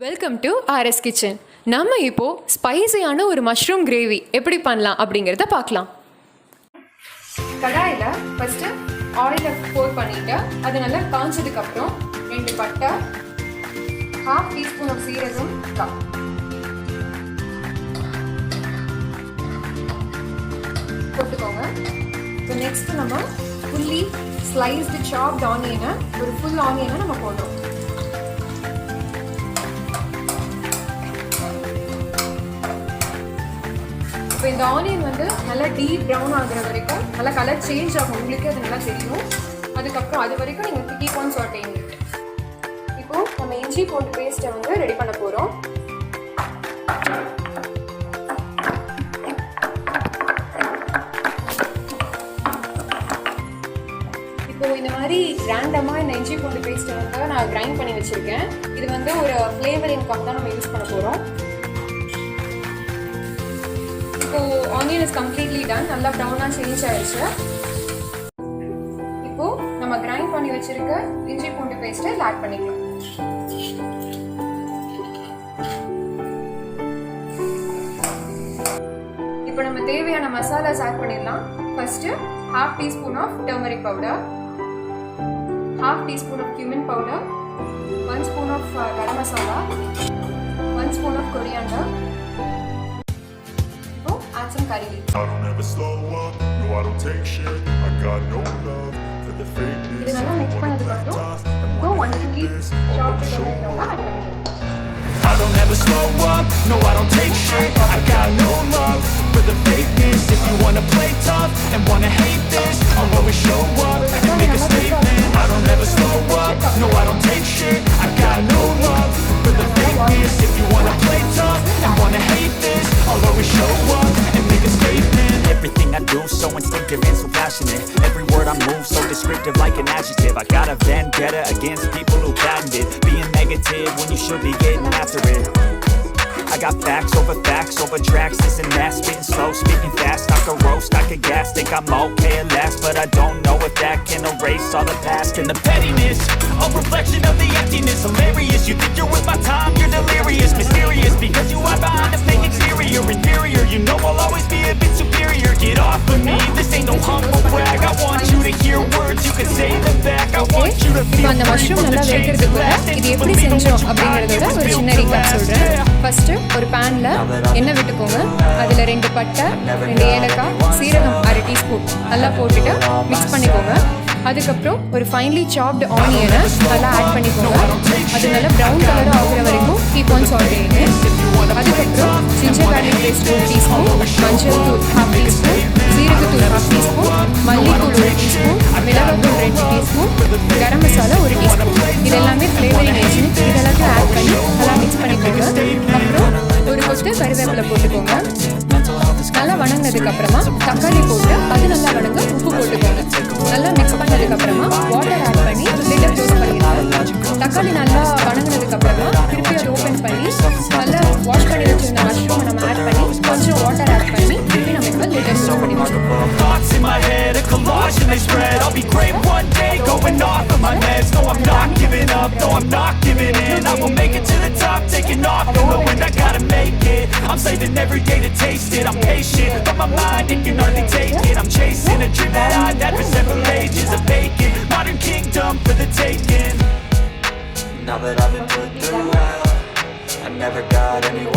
Welcome to RS kitchen. நம்ம இப்போது ஸ்பைசியான ஒரு மஷ்ரூம் கிரேவி எப்படி பண்ணலாம் அப்படிங்கிறத பார்க்கலாம். கடாயில் ஃபஸ்ட்டு ஆயிலை போர் பண்ணிவிட்டு அது நல்லா காய்ச்சதுக்கப்புறம் 2 பட்டை, 1/2 டீஸ்பூன் ஆஃப் சீரகம் போட்டுக்கோங்க. இப்போ நெக்ஸ்ட்டு நம்ம ஃபுல்லி ஸ்லைஸ்டு சாப்ட் ஆனியனை, ஒரு ஃபுல் ஆனியனை நம்ம போடுறோம். இப்போ இந்த ஆனியன் வந்து நல்லா டீப் ப்ரௌன் ஆகுற வரைக்கும் நல்லா கலர் சேஞ்ச் ஆகும், உங்களுக்கு அது நல்லா தெரியும். அதுக்கப்புறம் அது வரைக்கும் நீங்கள் கீப் ஆன் சாட்டேயிங். இப்போது நம்ம இஞ்சி பூண்டு பேஸ்ட்டை வந்து ரெடி பண்ண போகிறோம். இப்போது இந்த மாதிரி ரேண்டமாக இந்த இஞ்சி பூண்டு பேஸ்ட்டை வந்து நான் கிரைண்ட் பண்ணி வச்சுருக்கேன். இது வந்து ஒரு ஃப்ளேவரிங்காக தான் நம்ம யூஸ் பண்ண போகிறோம். இப்போ ஆனியன் இஸ் கம்ப்ளீட்லி டன். நல்லா ப்ரௌனாக சேஞ்ச் ஆயிடுச்சு. இப்போ நம்ம கிரைண்ட் பண்ணி வச்சிருக்க இஞ்சி பூண்டு பேஸ்ட்டை ஆட் பண்ணிக்கலாம். இப்போ நம்ம தேவையான மசாலாஸ் ஆட் பண்ணிடலாம். First 1/2 teaspoon of turmeric powder, 1/2 teaspoon of cumin powder, 1 spoon of garam masala, 1 spoon of coriander, add some curry leaves. I don't ever slow up, no I don't take shit. I got no love for the fakeness. இது நல்லா mix பண்ணதுக்கு அப்புறம் go 1 to 3 chopped tomato add பண்ணிடுங்க. I don't ever slow up, no I don't take shit. I got no love for the fakeness. If you wanna play tough and wanna hate this, I'll always show up and make a statement. I don't ever slow up, no I don't take shit. I got no love for the fakeness. If you wanna play tough and wanna hate this, I'll always show up and make a statement. Everything I do so instinctive and so passionate. Every word I move so descriptive like an adjective. I got a vendetta against people who patented being negative when you should be getting after it. I got facts over tracks, this and that, spitting slow, speaking fast. I could roast, I could gas, think I'm okay at last, but I don't know if that can erase all the past and the pettiness. A reflection of the emptiness, hilarious. You think you're with my time, you're delirious, mysterious, because you are behind a fake exterior, inferior. You know I'll always be a bit superior. Get off of me, this ain't no humble brag. I want you to hear words, you can say them back. I want you to feel free from the chains of the last. இது எப்படி செஞ்சோம் அப்படிங்கிறத ஒரு சின்ன recap சொல்கிறேன். First ஒரு பேனில் எண்ணெய் விட்டுக்கோங்க. அதில் 2 பட்டை, 2 ஏலக்காய், சீரகம் 1/2 டீஸ்பூன் நல்லா போட்டுட்டு மிக்ஸ் பண்ணிக்கோங்க. அதுக்கப்புறம் ஒரு ஃபைன்லி சாப்டு ஆனியனை நல்லா ஆட் பண்ணிக்கோங்க. அது நல்லா ப்ரௌன் கலர் ஆகுற வரைக்கும் கீப் ஆன் சாட்டேயிங். அதுக்கப்புறம் ஜிஞ்சர் கார்லிக் பேஸ்ட் 1 டீஸ்பூன், மஞ்சள் தூள் 1/2 டீஸ்பூன், சீரகத்தூள் 1/2 டீஸ்பூன், மல்லித்தூள் 1 டீஸ்பூன், மிளகாத்தூள் 2 டீஸ்பூன், கரம் மசாலா 1 டீஸ்பூன். இது எல்லாமே ஃப்ளேவரிங் ஏஜென்ட். இதெல்லாத்தையும் ஆட் பண்ணி நல்லா மிக்ஸ் பண்ணிக்கோங்க. அப்புறம் ஒரு கொத்து கருவேப்பிலை போட்டுக்கோங்க. நல்லா வணங்கினதுக்கு அப்புறமா தக்காளி போட்டு அது நல்லா வணங்க உப்பு போட்டுக்கோங்க. நல்லா மிக்ஸ் பண்ணதுக்கு அப்புறமா வாட்டர் ஆட் பண்ணி லிட்டர் க்ளோஸ் பண்ணிடுங்க. தக்காளி நல்லா வணங்கினதுக்கு அப்புறமா திருப்பி அதை ஓப்பன் பண்ணி நல்லா வாஷ் பண்ணி வச்சிருந்த மஷ்ரூமை நம்ம ஆட் பண்ணி கொஞ்சம் வாட்டர் ஆட் பண்ணி திருப்பி நம்ம இப்போ லிட்டர் க்ளோஸ் பண்ணிடுவோம். Thoughts in my head, a collage and they spread. I'll be great one day, going off of my meds. No, I'm not giving up, no, I'm not giving in. I will make it to the top, taking off in the wind. I gotta make it, I'm saving every day to taste it. I'm patient, but my mind, it can hardly take it. I'm chasing a dream that I've had for several ages. A vacant, modern kingdom for the taking. Now that I've been put through hell, I never got anywhere.